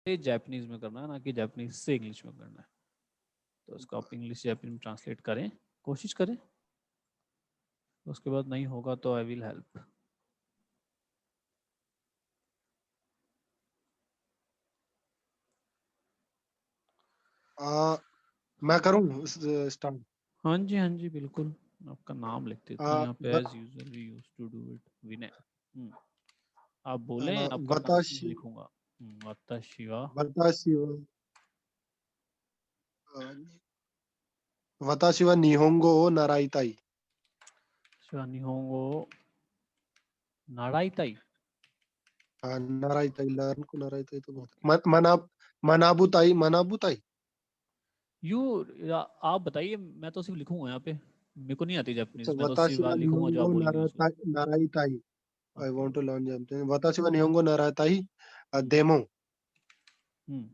Japanese में करना है, ना कि जापानीज से इंग्लिश में करना है। तो उसको आप इंग्लिश जापानीज में ट्रांसलेट करें, कोशिश करें। उसके बाद नहीं होगा तो आई विल हेल्प। मैं करूं स्टार्ट? हाँ जी, हाँ जी, बिल्कुल। आपका नाम लिख देता हूँ यहाँ पे, ब, as usual we use to do it, Vinay. आप बोलें, आपका नाम मैं वताशी लिखूंगा। वाताशी वा वताशी वताशी वा निहोंगो ओ नराइताई। निहोंगो नाराइताई। नराइताई, लर्न को नराइताई तो बोलते हैं। मनाबुताई, मनाबुताई। यू आप बताइए, मैं तो सिर्फ लिखूंगा यहाँ पे, मेरे को नहीं आती अच्छा, जापानीज, मैं तो वताशी सिर्फ वा लिखूंगा जो आप निहोंगो बोलेंगे उसको। नराइताई। I okay. Want to learn Japanese. वताशी वा निहोंगो नराइताई देमो। हम्म।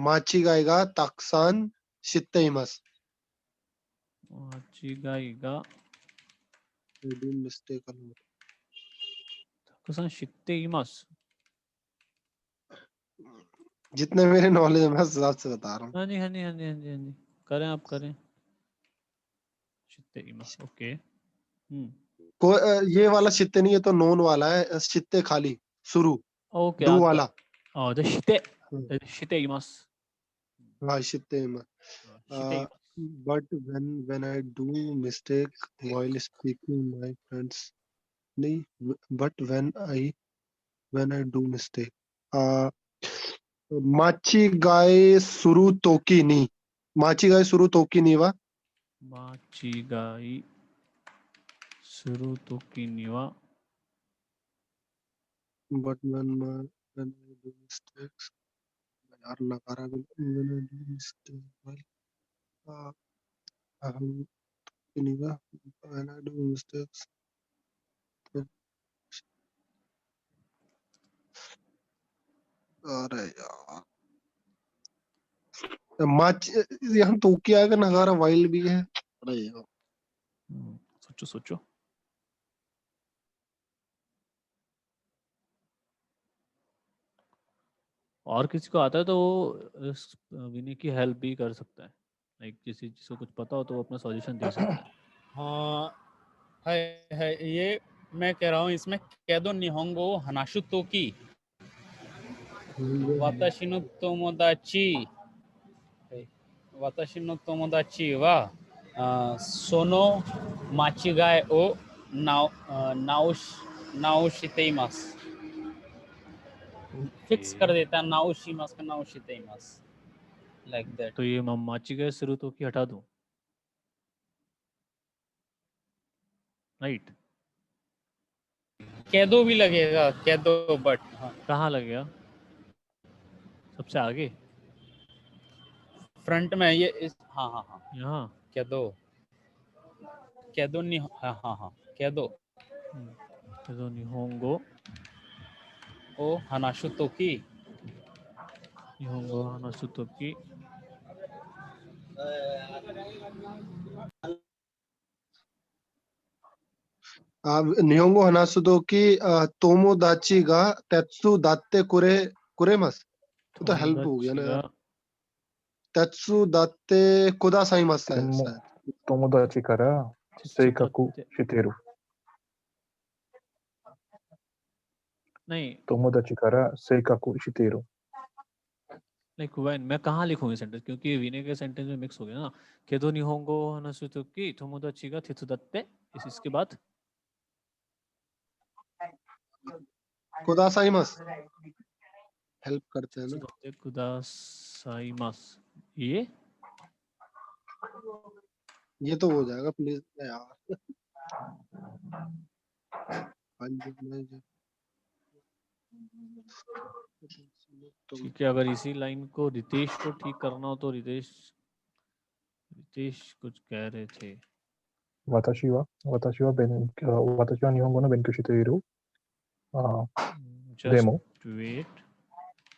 माचिगाई गा ताकुसान शित्ते इमास। चिगाई गा I do mistake a lot. कुसान शित्ते इमास। जितने मेरे नॉलेज है मैं हिसाब से बता रहा हूँ। हाँ जी, हाँ जी, हाँ जी, हाँ जी, हाँ जी, करें, आप करें। शित्ते इमास, ओके। ये वाला शित्ते नहीं, ये तो नोन वाला है। शित्ते खाली शुरू, ओके, डू आगे। वाला। द शिते, हम्म, शिते इमास। हाँ शित्ते इमास। शिते इमास। But when I do mistake while speaking my friends, नहीं, but when I do mistake, uh, माची गाए सुरु तोकी नी, माची गाए सुरु तोकी नी वा। माचिगाई सुरु तो किनिवा। But when I do mistakes, यार नकारा भी, when I do mistake while हम नहीं वा, when I do mistakes, अरे यार माच, यहाँ तोकी आएगा, नगारा वाइल भी है। अरे यार सोचो सोचो। और किसी को आता है तो वो इस विनय की हेल्प भी कर सकता है। लाइक जिसको कुछ पता हो तो वो अपना सॉल्यूशन दे सकता है। हाँ है ये मैं कह रहा हूँ इसमें केदो निहोंगो हनाशु तोकी वाताशी नो तोमोदाची वाताशी नो तोमोदाची वा सोनो माचिगाए ओ नाओशितेइमास। फिक्स कर देता है नाओशिमास का नाओशितेइमास, लाइक दैट। तो ये माची गए शुरू तो की हटा दूं, राइट? केदो भी लगेगा, केदो, बट हाँ कहाँ लगेगा? सबसे आगे फ्रंट में ये इस, हाँ हाँ हाँ यहाँ। केदो, केदो नि, हाँ हाँ हाँ केदो तो निहोंगो ओ हनाशु तोकी निहोंगो हनासुतोकी निहोंगो हनासुदो की तोमोदाची गा तेत्सु दात्ते कुरेमस। वो तो हेल्प हो गया ना तोमोदाची यार। गा तेत्सु दात्ते कुदासाइमास है शायद। 友達から性格 तेत्सुदात्ते してる。 नहीं, 友達から性格してる。 लाइक व्हेन मैं कहाँ लिखूंगी सेंटेंस, क्योंकि विनय के सेंटेंस में मिक्स हो गया ना। केदो निहोंगो हनासुतोकी तोमोदाची गा तेत्सुदात्ते, इसके बाद कुदासाइमास हेल्प करते हैं ना। तेत्सुदात्ते कुदासाइमास। ये ये तो हो जाएगा प्लीज यार। हाँ जी, तुम ठीक है। अगर इसी लाइन को रितेश को ठीक करना हो तो रितेश कुछ कह रहे थे। 私は日本語の勉強している。で जस्ट も वेट।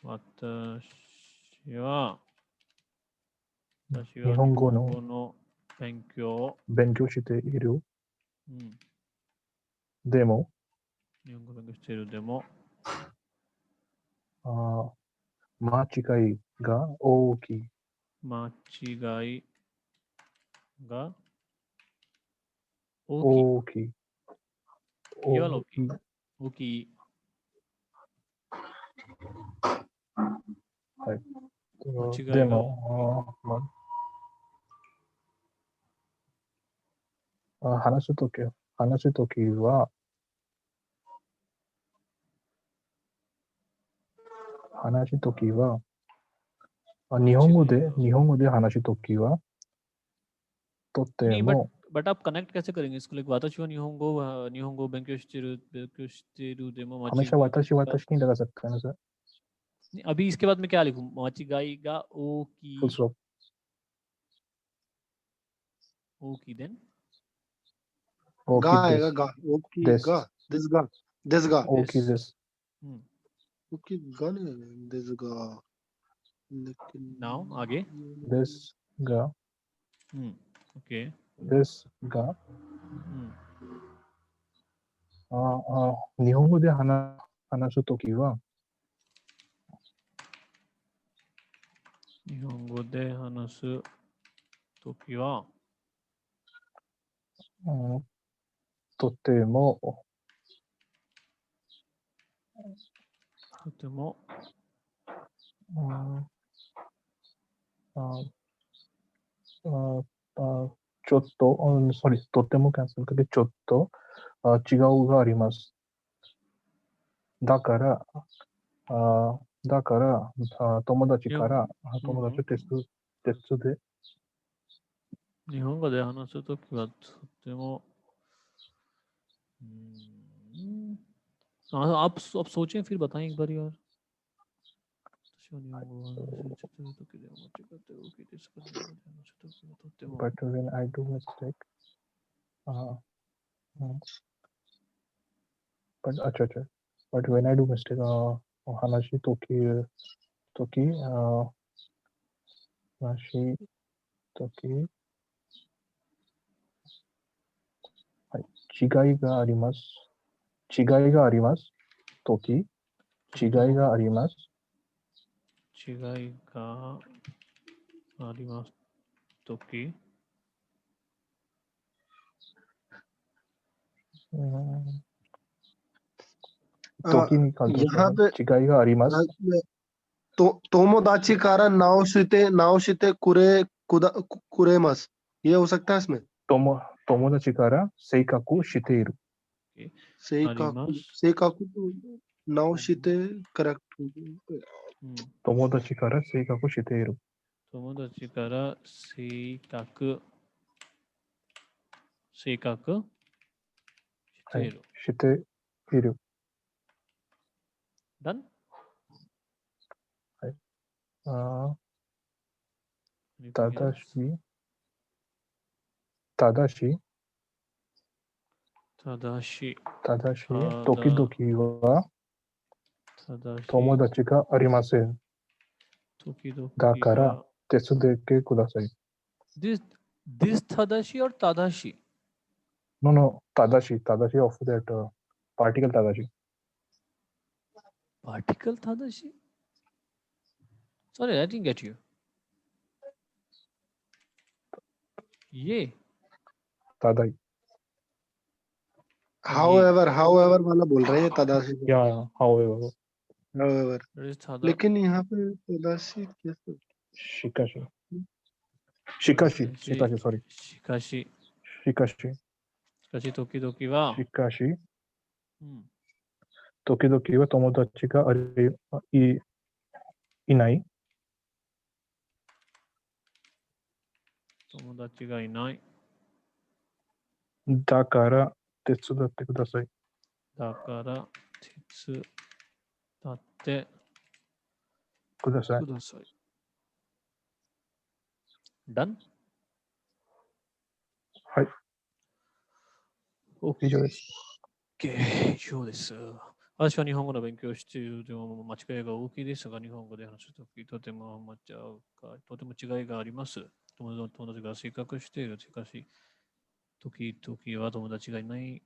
私は日本語の日本語の勉強、勉強している。うん、でも日本語勉強している。でも間違いが大きい。間違いが大きい。大きい。言わな大きい。大きい。はい。間違いがでも、話すときは、日本語で話すときは、とてनहींも、बट आप कनेक्ट कैसे करेंगे इसको लाइक वाताशी व निहोंगो बेंक्यो शितेरु देमो हमेशा वाताशी नहीं लगा सकता है ना सर, अभी इसके बाद मैं क्या लिखूं माचिगाई गा फुल स्टॉप. ओ की देन गा ओके आएगा गा ओकी this, गा दिस गा ओके this. ओकी गा नहीं आएगा दिस गा लेकिन नाउ आगे This ga, okay this ga. 日本語で話すときは、日本語で話すときはとても、とてもちょっと、とてもキャンセルかけちょっと違うがあります。だから、友達テストで、日本語で話すときはとてもआप सोचें फिर बताएं एक बार यार but when I do mistake, but when I do mistake, 話すとき、はい、違いがあります。違いがあります。とき、違いがあります。違いがあります。とき、時に関係यहाँ पे違いがあります。तो तोमोदाची कारा नाओशिते कुरेमस ये हो सकता है इसमें 友達から性格している。性格とनाओशिते correct 友達から性格している。友達から性格している。している。Done? はい。Anything た else? だし、ただし、時々は友達がありません。だから手伝ってください。This tadashi or tadashi? No, tadashi of that particle tadashi. Particle tadashi? Sorry, I didn't get you. ये Tadai. however वाला बोल रहे हैं तदाशी Yeah, however. लेकिन यहाँ पे तदाशी कैसे Shikashi. Sorry. しかし Shikashi. 時々は Shikashi. 時々は友達がいない。友達がいない。だから手伝ってください。だから手伝ってください。ください。Done? はい。以上です。以上です。私は日本語の勉強をしているでも間違いが大きいですが、日本語で話すときとても違いがあります。友達が性格している。しかし、時々は友達がいない。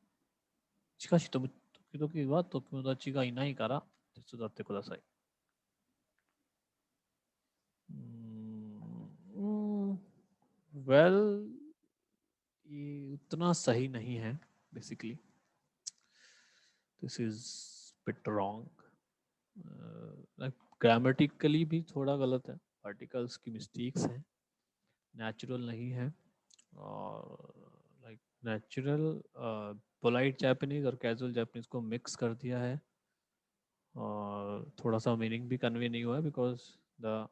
しかし、時々は友達がいないから手伝ってください。वेल ये उतना सही नहीं है basically, this is bit wrong. Like grammatically भी थोड़ा गलत है, आर्टिकल्स की मिस्टेक्स हैं, नेचुरल नहीं है। और लाइक नेचुरल पोलाइट जापानीज और कैजुअल जापानीज को मिक्स कर दिया है, और थोड़ा सा मीनिंग भी कन्वे नहीं हुआ है because the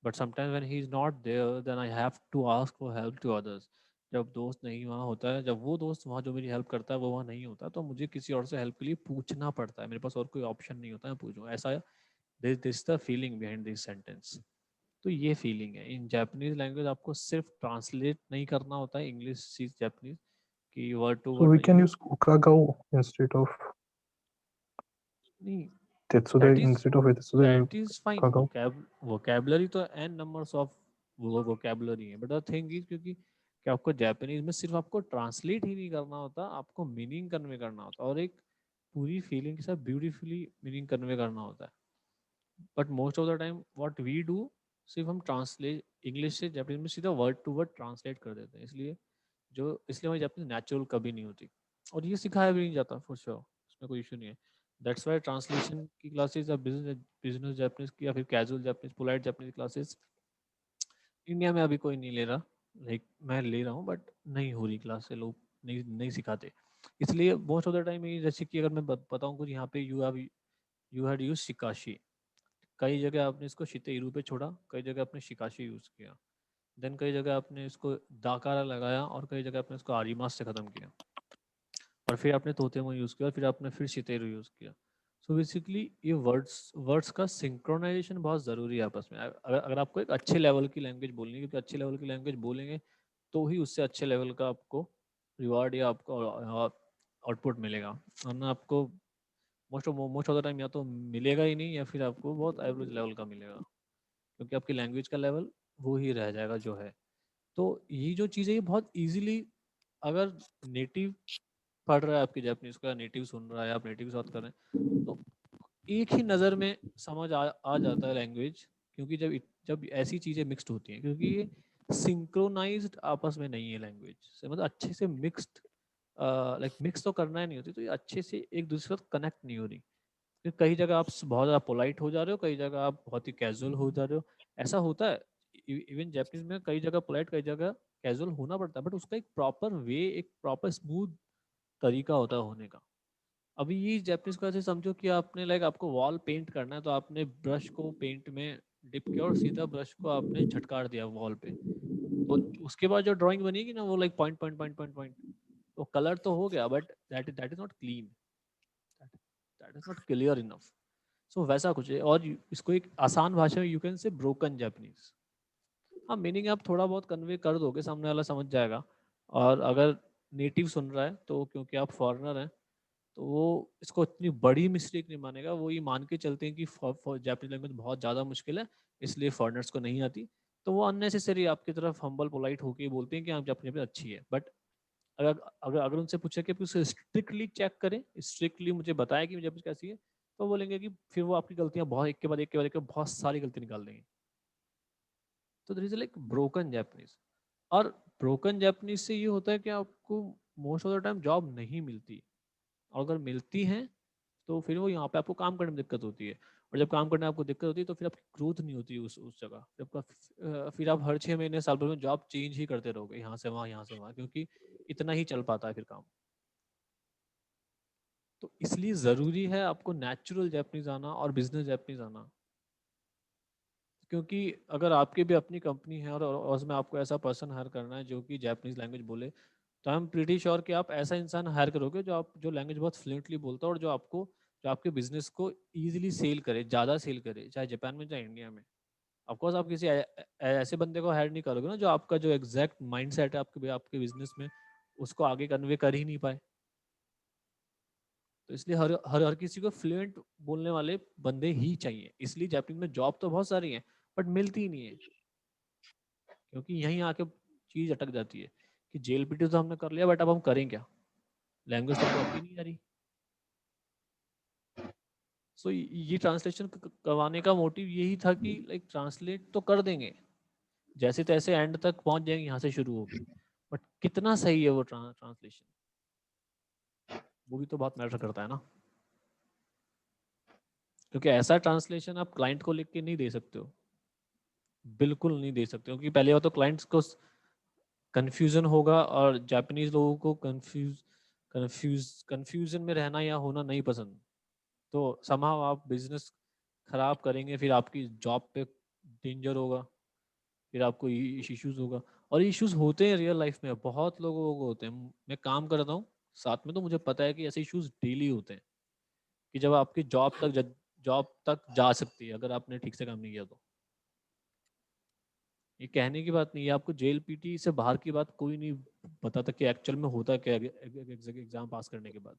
but sometimes when he is not there then I have to ask for help to others. जब दोस्त नहीं वहाँ होता है, जब वो दोस्त वहाँ जो मेरी हेल्प करता है वो वहाँ नहीं होता, तो मुझे किसी और से हेल्प के लिए पूछना पड़ता है, मेरे पास और कोई ऑप्शन नहीं होता है पूछूँ, ऐसा this the feeling behind this sentence. तो ये फीलिंग है इन जापानीज लैंग्वेज, आपको सिर्फ ट्रांसलेट नहीं करना होता है इंग्लिश से जापानीज कि word to So word we नहीं can use use ukagao instead of नहीं, tetsude, instead of tetsude, that is fine. ukagao. Vocabulary तो एन नंबर्स ऑफ वोकैबुलरी है, बट द थिंग इज क्योंकि कि आपको जापानीज में सिर्फ आपको ट्रांसलेट ही नहीं करना होता, आपको मीनिंग कन्वे करना होता है, और एक पूरी फीलिंग के साथ ब्यूटीफुली मीनिंग कन्वे करना होता है। But most of the time what we do, सिर्फ हम ट्रांसलेट इंग्लिश से जापानीज में सीधा वर्ड टू वर्ड ट्रांसलेट कर देते हैं, इसलिए हमारी जापानीज नेचुरल कभी नहीं होती, और ये सिखाया भी नहीं जाता फॉर श्योर, इसमें कोई इशू नहीं है। दैट्स वाई ट्रांसलेशन की क्लासेस या बिजनेस जापानीज की या फिर casual Japanese polite Japanese classes India में अभी कोई नहीं ले रहा। लाइक मैं ले रहा हूँ बट नहीं हो रही क्लास से, लोग नहीं नहीं सिखाते, इसलिए मोस्ट ऑफ द टाइम ये जैसे कि अगर मैं बताऊँ कुछ यहाँ पे यू हैड यूज शिकाशी, कई जगह आपने इसको शितेइरू पे छोड़ा, कई जगह आपने शिकाशी यूज़ किया, देन कई जगह आपने इसको दाकारा लगाया, और कई जगह आपने इसको आरिमास से ख़त्म किया, और फिर आपने तोतेमो यूज़ किया, फिर आपने फिर शितेइरू यूज़ किया। सो बेसिकली ये वर्ड्स वर्ड्स का सिंक्रोनाइजेशन बहुत ज़रूरी है आपस में, अगर आपको एक अच्छे लेवल की लैंग्वेज बोलनी है, क्योंकि अच्छे लेवल की लैंग्वेज बोलेंगे तो ही उससे अच्छे लेवल का आपको रिवार्ड या आपको आउटपुट मिलेगा, वरना आपको मोस्ट ऑफ द टाइम या तो मिलेगा ही नहीं, या फिर आपको बहुत एवरेज लेवल का मिलेगा, क्योंकि आपकी लैंग्वेज का लेवल वो ही रह जाएगा जो है। तो ये जो चीज़ है ये बहुत इजीली, अगर नेटिव पढ़ रहा है आपकी जापानीज का, नेटिव सुन रहा है, आप नेटिव के साथ कर रहे हैं, तो एक ही नज़र में समझ आ जाता है लैंग्वेज, क्योंकि जब ऐसी चीज़ें मिक्स्ड होती हैं, क्योंकि ये सिंक्रोनाइज्ड आपस में नहीं है लैंग्वेज से, मतलब अच्छे से मिक्स्ड, लाइक मिक्स तो करना ही नहीं होती, तो ये अच्छे से एक दूसरे के साथ कनेक्ट नहीं हो रही। फिर कई जगह आप बहुत ज़्यादा पोलाइट हो जा रहे हो, कई जगह आप बहुत ही कैजुअल हो जा रहे हो, ऐसा होता है। इवन जैपनीज में कई जगह पोलाइट, कई जगह कैजुअल होना पड़ता है, बट उसका एक प्रॉपर वे, एक प्रॉपर स्मूथ तरीका होता है होने का। अभी ये जैपनीज को ऐसे समझो कि आपने लाइक आपको वॉल पेंट करना है, तो आपने ब्रश को पेंट में डिप किया और सीधा ब्रश को आपने झटकार दिया वॉल पे, तो उसके बाद जो ड्राइंग बनेगी ना वो like point point point point point, तो कलर तो हो गया, but that is not clean, that is not clear enough. So वैसा कुछ है, और इसको एक आसान भाषा में you can say broken Japanese. हाँ, मीनिंग आप थोड़ा बहुत कन्वे कर दोगे, सामने वाला समझ जाएगा, और अगर नेटिव सुन रहा है तो क्योंकि आप फॉरेनर हैं तो वो इसको इतनी बड़ी मिस्टेक नहीं मानेगा, वो ये मान के चलते हैं कि जापानीज लैंग्वेज बहुत ज़्यादा मुश्किल है, इसलिए फॉरेनर्स को नहीं आती, तो वो अननेसेसरी आपकी तरफ हम्बल पोलाइट होके ही बोलते हैं कि आप जापानी लैंग्वेज अच्छी है। बट अगर अगर अगर उनसे पूछे कि उसे स्ट्रिक्टली चेक करें, स्ट्रिक्टली मुझे बताएं कि जापानीज कैसी है, तो बोलेंगे कि फिर वो आपकी गलतियां बहुत एक के बाद एक के बाद एक के बाद बहुत सारी गलती निकाल देंगे। तो there is like broken Japanese, और ब्रोकन जापानीज से ये होता है कि आपको most of the time job नहीं मिलती, और अगर मिलती हैं तो फिर वो यहाँ पे आपको काम करने में दिक्कत होती है, और जब काम करने में आपको दिक्कत होती है तो फिर आपकी ग्रोथ नहीं होती उस जगह, जब फिर आप हर 6 महीने साल भर में जॉब चेंज ही करते रहोगे, यहाँ से वहाँ, यहाँ से वहाँ, क्योंकि इतना ही चल पाता है फिर काम। तो इसलिए ज़रूरी है आपको नेचुरल जापानीज आना और बिजनेस जापानीज आना, क्योंकि अगर आपकी भी अपनी कंपनी है और उसमें आपको ऐसा पर्सन हायर करना है जो कि जापानीज लैंग्वेज बोले, तो आई एम प्रीटी श्योर कि आप ऐसा इंसान हायर करोगे जो लैंग्वेज बहुत फ्लुएंटली बोलता है, और जो आपके बिजनेस को ईजिली सेल करे, ज़्यादा सेल करे, चाहे जापान में चाहे इंडिया में। ऑफकोर्स आप किसी ऐसे बंदे को हायर नहीं करोगे ना जो आपका जो एग्जैक्ट माइंड सेट है आपके बिजनेस में, उसको आगे कन्वे कर ही नहीं पाए। तो इसलिए हर हर हर किसी को फ्लुएंट बोलने वाले बंदे ही चाहिए, इसलिए जापानीज में जॉब तो बहुत सारी हैं बट मिलती ही नहीं है, क्योंकि यहीं आके चीज अटक जाती है कि जेएलपीटी तो हमने कर लिया, बट अब हम करें क्या, लैंग्वेज तो हमको आती नहीं आ रही। सो ये ट्रांसलेशन करवाने का मोटिव यही था कि लाइक ट्रांसलेट तो कर देंगे, जैसे तैसे एंड तक पहुंच जाएंगे, यहाँ से शुरू होगी, बट कितना सही है वो ट्रांसलेशन, वो भी तो बहुत मैटर करता है ना। क्योंकि ऐसा ट्रांसलेशन आप क्लाइंट को लिख के नहीं दे सकते हो, बिल्कुल नहीं दे सकते हो, क्योंकि पहले बात तो क्लाइंट्स को कंफ्यूजन होगा, और जापानीज लोगों को कंफ्यूजन में रहना या होना नहीं पसंद। तो समहाउ आप बिजनेस खराब करेंगे, फिर आपकी जॉब पे डेंजर होगा, फिर आपको इश्यूज होगा। और इश्यूज होते हैं रियल लाइफ में, बहुत लोगों को होते हैं। मैं काम करता हूँ साथ में, तो मुझे पता है कि ऐसे इश्यूज डेली होते हैं, कि जब आपकी जॉब तक जा सकती है अगर आपने ठीक से काम नहीं किया तो। ये कहने की बात नहीं है, आपको जेल पीटी से बाहर की बात कोई नहीं बताता कि एक्चुअल में होता क्या एग्जाम पास करने के बाद।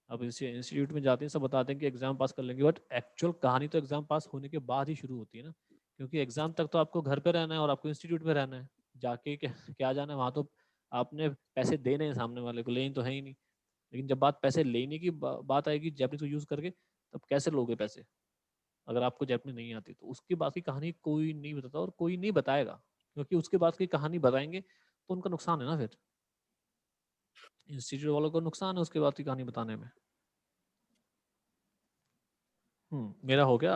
अब इंस्टीट्यूट में जाते हैं, सब बताते हैं कि एग्जाम पास कर लेंगे, बट एक्चुअल कहानी तो एग्जाम पास होने के बाद ही शुरू होती है ना। क्योंकि एग्जाम तक तो आपको घर पे रहना है और आपको इंस्टीट्यूट में रहना है, जाके क्या जाना है वहाँ। तो आपने पैसे देने हैं सामने वाले को, लेनी तो है ही नहीं। लेकिन जब बात पैसे लेने की बात आएगी जैपनीज को यूज करके, तब कैसे लोगे पैसे अगर आपको जैपनीज नहीं आती? तो उसके बाद की कहानी कोई नहीं बताता और कोई नहीं बताएगा, क्योंकि उसके बाद की कहानी बताएंगे तो उनका नुकसान है ना, फिर इंस्टीट्यूट वालों को नुकसान है उसके बाद की कहानी बताने में। मेरा हो गया।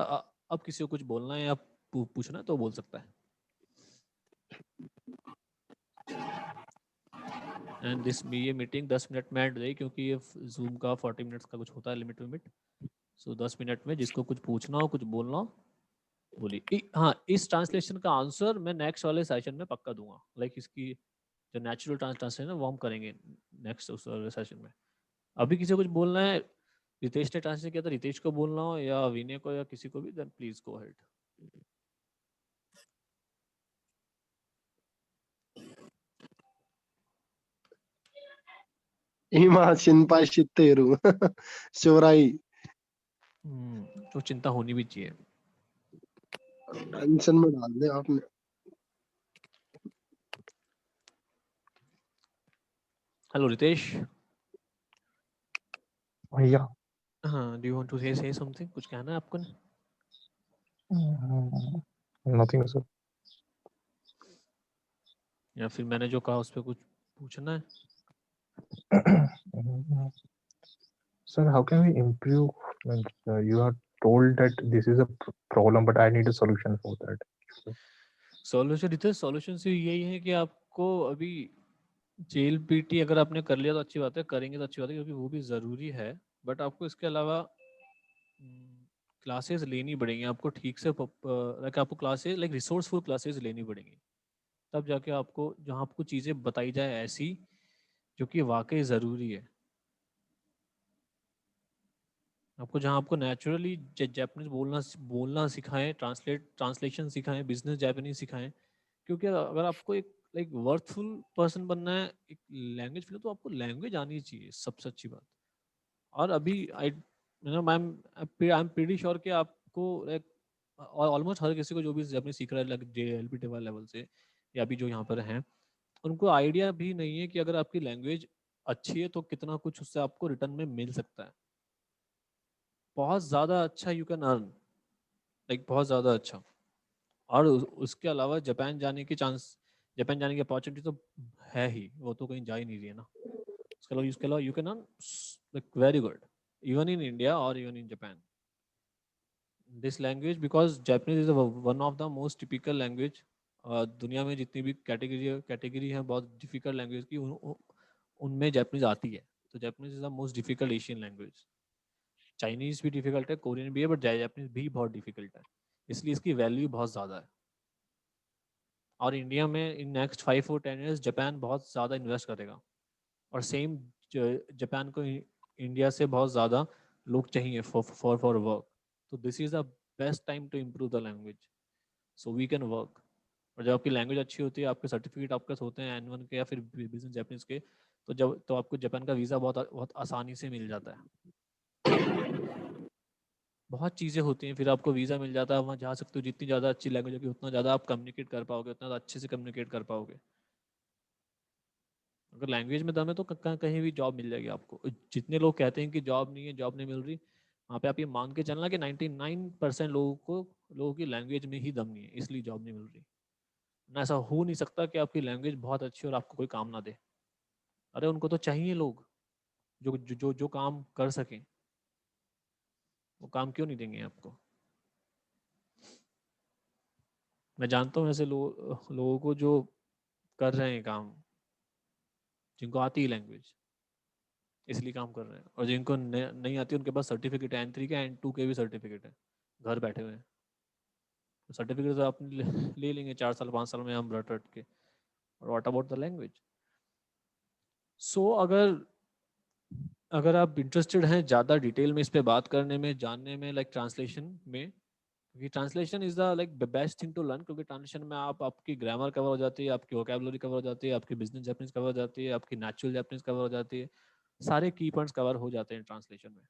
अब किसी को कुछ बोलना है या पूछना है तो बोल सकता है। एंड ये मीटिंग 10 मिनट में एंड रही, क्योंकि ये जूम का 40 मिनट्स का कुछ होता है लिमिट। सो 10 मिनट में जिसको कुछ पूछना हो, कुछ बोलना हो, बोलिए। हाँ, इस ट्रांसलेशन का आंसर मैं नेक्स्ट वाले सेशन में पक्का दूंगा। लाइक इसकी जो नेचुरल ट्रांसलेशन है वो हम करेंगे नेक्स्ट उस वाले सेशन में। अभी किसी को कुछ बोलना है? रितेश ने ट्रांसलेशन किया था, रितेश को बोलना हो या विनय को या किसी को भी, देन प्लीज गो अहेड। इमा शिनपाई शितेरु शोराई। तो चिंता होनी भी चाहिए। टेंशन में डाल दे आपने। हेलो रितेश। भैया हाँ, do you want to say something? कुछ कहना है आपको? Nothing sir. या फिर मैंने जो कहा उस पर कुछ पूछना है? Sir, how can we improve? You are told that this is a problem, but I need a solution for that. Solution Ritesh, solution से यही है कि आपको अभी जेल पीटी अगर आपने कर लिया तो अच्छी बात है, करेंगे तो अच्छी बात है, क्योंकि वो भी ज़रूरी है। बट आपको इसके अलावा क्लासेस लेनी पड़ेंगी आपको ठीक से। लाइक आपको क्लासेस, लाइक रिसोर्सफुल क्लासेस लेनी पड़ेंगी, तब जाके आपको, जहाँ आपको चीज़ें बताई जाए ऐसी जो कि वाकई ज़रूरी है। आपको जहाँ आपको नेचुरली जापानीज बोलना सिखाएं, ट्रांसलेशन सिखाएं, बिजनेस जापानीज सिखाएं। क्योंकि अगर आपको एक लाइक वर्थफुल पर्सन बनना है, एक लैंग्वेज फील, तो आपको लैंग्वेज आनी चाहिए, सबसे अच्छी बात। और अभी आई एम प्रीटी श्योर कि आपको लाइक ऑलमोस्ट हर किसी को जो भी जापानीज सीख रहा है लाइक JLPT वाले लेवल से, या अभी जो यहाँ पर हैं, उनको आइडिया भी नहीं है कि अगर आपकी लैंग्वेज अच्छी है तो कितना कुछ उससे आपको रिटर्न में मिल सकता है। बहुत ज़्यादा अच्छा यू कैन अर्न, लाइक बहुत ज़्यादा अच्छा। और उसके अलावा जापान जाने की अपॉर्चुनिटी तो है ही, वो तो कहीं जा ही नहीं रही है ना। उसके अलावा you can earn like very good, even in India और even in Japan. This language, because Japanese is one of the most typical language. दुनिया में जितनी भी कैटेगरी है बहुत डिफिकल्ट लैंग्वेज की, उनमें जापानीज आती है। तो Japanese is the most difficult Asian language. Chinese भी डिफिकल्ट है, कोरियन भी है, बट जापानीज भी बहुत डिफिकल्ट है, इसलिए इसकी वैल्यू बहुत ज़्यादा है। और इंडिया में इन नेक्स्ट 5 और 10 ईयर्स जापान बहुत ज़्यादा इन्वेस्ट करेगा, और सेम जापान को इंडिया से बहुत ज़्यादा लोग चाहिए फॉर वर्क। तो this is the best time to improve the language, so we can work. और जब आपकी लैंग्वेज अच्छी होती है, आपके सर्टिफिकेट आपके पास होते हैं N1 के या फिर बिजनेस जापानीज के, तो आपको जापान का वीज़ा बहुत बहुत आसानी से मिल जाता है। बहुत चीज़ें होती हैं, फिर आपको वीज़ा मिल जाता है, वहाँ जा सकते हो। जितनी ज़्यादा अच्छी लैंग्वेज होगी उतना ज़्यादा आप कम्युनिकेट कर पाओगे, उतना अच्छे से कम्युनिकेट कर पाओगे। अगर लैंग्वेज में दम है तो कहीं भी जॉब मिल जाएगी आपको। जितने लोग कहते हैं कि जॉब नहीं है, जॉब नहीं मिल रही, वहाँ पे आप ये मान के चलना कि 99% लोगों की लैंग्वेज में ही दम नहीं है, इसलिए जॉब नहीं मिल रही। ना ऐसा हो नहीं सकता कि आपकी लैंग्वेज बहुत अच्छी और आपको कोई काम ना दे। अरे उनको तो चाहिए लोग जो काम कर सकें, वो काम क्यों नहीं देंगे आपको? मैं जानता हूँ ऐसे लोगों को जो कर रहे हैं काम, जिनको आती है लैंग्वेज, इसलिए काम कर रहे हैं, और जिनको नहीं आती उनके पास सर्टिफिकेट है, N3 का N2 के भी सर्टिफिकेट है, घर बैठे हुए हैं। सर्टिफिकेट तो आप ले लेंगे 4 साल 5 साल में हम रट रट के, और व्हाट अबाउट द लैंग्वेज? सो अगर आप इंटरेस्टेड हैं ज़्यादा डिटेल में इस पे बात करने में, जानने में, लाइक ट्रांसलेशन में, क्योंकि translation is the like the best thing to learn, क्योंकि ट्रांसलेशन में आपकी ग्रामर कवर हो जाती है, आपकी वोकैबुलरी कवर हो जाती है, आपकी बिजनेस जापानीज कवर हो जाती है, आपकी नेचुरल जापानीज कवर हो जाती है, सारे की पॉइंट्स कवर हो जाते हैं ट्रांसलेशन में।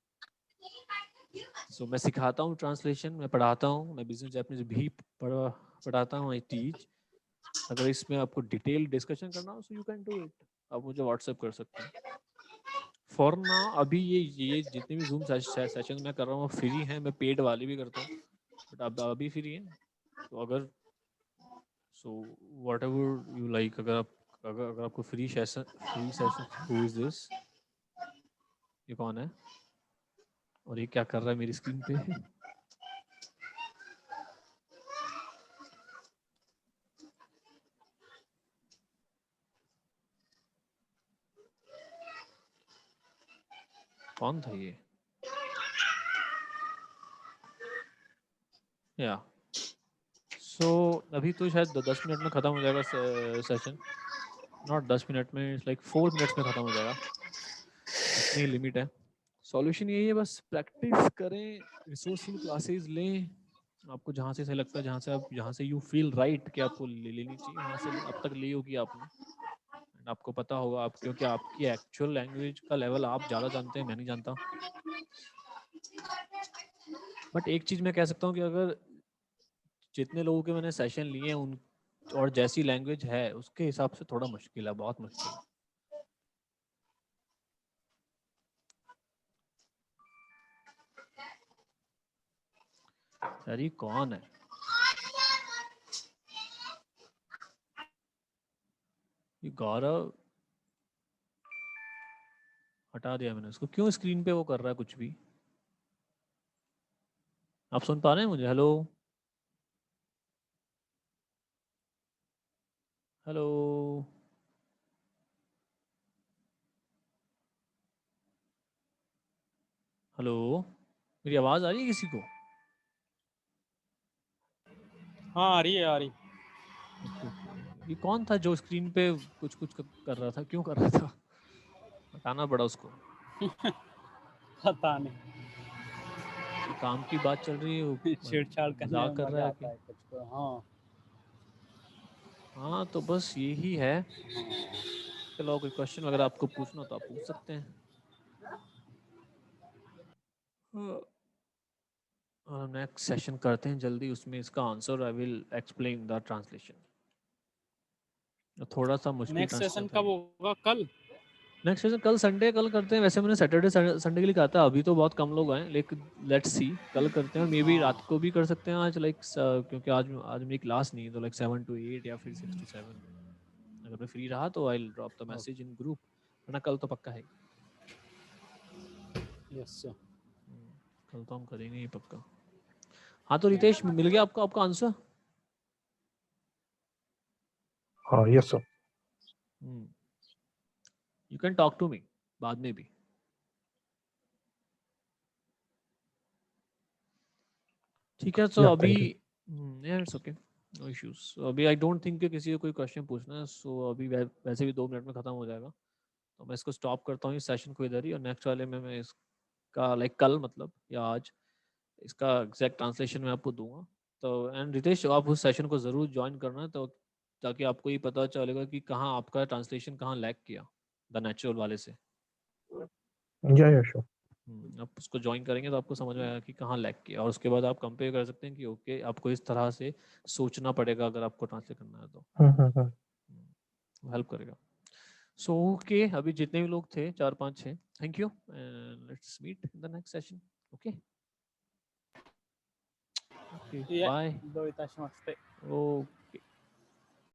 सो मैं सिखाता हूँ ट्रांसलेशन, मैं पढ़ाता हूँ, मैं बिजनेस जापानीज भी पढ़ाता हूँ, आई टीच। अगर इसमें आपको डिटेल डिस्कशन करना हो so you can do it, आप मुझे व्हाट्सएप कर सकते हैं। फॉर नाउ अभी ये जितने भी जूम सेशन मैं कर रहा हूँ फ्री हैं, मैं पेड वाले भी करता हूँ, बट अब अभी फ्री है। तो अगर व्हाट एवर यू लाइक, अगर आपको free session who is this, ये कौन है और ये क्या कर रहा है मेरी स्क्रीन पे? कौन था ये? या अभी तो शायद 10 मिनट में ख़त्म हो जाएगा सेशन, नॉट 10 मिनट में, इट्स लाइक 4 मिनट्स में ख़त्म हो जाएगा, इतनी लिमिट है। सॉल्यूशन यही है, बस प्रैक्टिस करें, रिसोर्सफुल क्लासेस लें, आपको जहाँ से सही लगता है, जहाँ से यू फील राइट कि आपको लेनी चाहिए, वहाँ से लें। अब तक ली होगी आपने, एंड आपको पता होगा, आप क्योंकि आपकी एक्चुअल लैंग्वेज का लेवल आप ज़्यादा जानते हैं, मैं नहीं जानता। बट एक चीज़ मैं कह सकता हूँ कि अगर जितने लोगों के मैंने सेशन लिए हैं उन और जैसी लैंग्वेज है उसके हिसाब से थोड़ा मुश्किल है, बहुत मुश्किल है। अरे कौन है? ये गौरव, हटा दिया मैंने उसको। क्यों स्क्रीन पे वो कर रहा है कुछ भी? आप सुन पा रहे हैं मुझे? हेलो हेलो हेलो, मेरी आवाज़ आ रही है किसी को? हाँ आ रही है, आ रही। ओके ओके, ये कौन था जो स्क्रीन पे कुछ कुछ कर रहा था? क्यों कर रहा था? हटाना पड़ा उसको। पता नहीं, ये काम की बात चल रही है, वो छेड़छाड़ करने मजाक में कर रहा मजा है आता कि? है कुछ को। हाँ हाँ तो बस यही है। चलो कोई क्वेश्चन वगैरह आपको पूछना हो तो आप पूछ सकते हैं। और नेक्स्ट सेशन करते हैं जल्दी, उसमें इसका answer I will explain the translation. थोड़ा सा मुश्किल नेक्स्ट ट्रांसलेशन सेशन था कब ये। होगा? कल? नेक्स्ट सेशन कल संडे, कल करते हैं। वैसे मैंने सैटरडे संडे के लिए कहा था, अभी तो बहुत कम लोग आए, लेकिन लेट्स सी, कल करते हैं। और मे बी हाँ रात को भी कर सकते हैं आज, लाइक क्योंकि आज आज मेरी क्लास नहीं है, तो लाइक 7 to 8 या फिर 6 to 7, अगर मैं फ्री रहा तो I drop the message in group, वरना कल तो पक्का है। Yes sir. कल तो हम करेंगे ही पक्का। हाँ तो रितेश, मिल गया आपको आपका आंसर? हाँ yes sir. You can talk to me बाद में भी। ठीक है, तो या अभी thank you. It's okay, no issues. अभी आई डोंट थिंक कि किसी को कोई क्वेश्चन पूछना है, सो अभी वैसे भी 2 मिनट में खत्म हो जाएगा, तो मैं इसको स्टॉप करता हूँ इस सेशन को इधर ही, और नेक्स्ट वाले में मैं इसका लाइक कल मतलब या आज इसका एग्जैक्ट ट्रांसलेशन मैं आपको दूंगा। तो एंड रितेश, आप उस सेशन को ज़रूर ज्वाइन करना, तो ताकि आपको ये पता चलेगा कि कहाँ आपका ट्रांसलेशन कहाँ लैग किया द नेचुरल वाले से। या श्योर। आप उसको ज्वाइन करेंगे तो आपको समझ में आएगा कि कहाँ लैग किया, और उसके बाद आप कंपेयर कर सकते हैं कि ओके आपको इस तरह से सोचना पड़ेगा अगर आपको ट्रांसलेट करना है तो हेल्प करेगा। सो ओके, अभी जितने भी लोग थे 4-5 हैं, thank you, let's meet in the next session. Okay okay, bye. दो इताश मस्ते। ओके।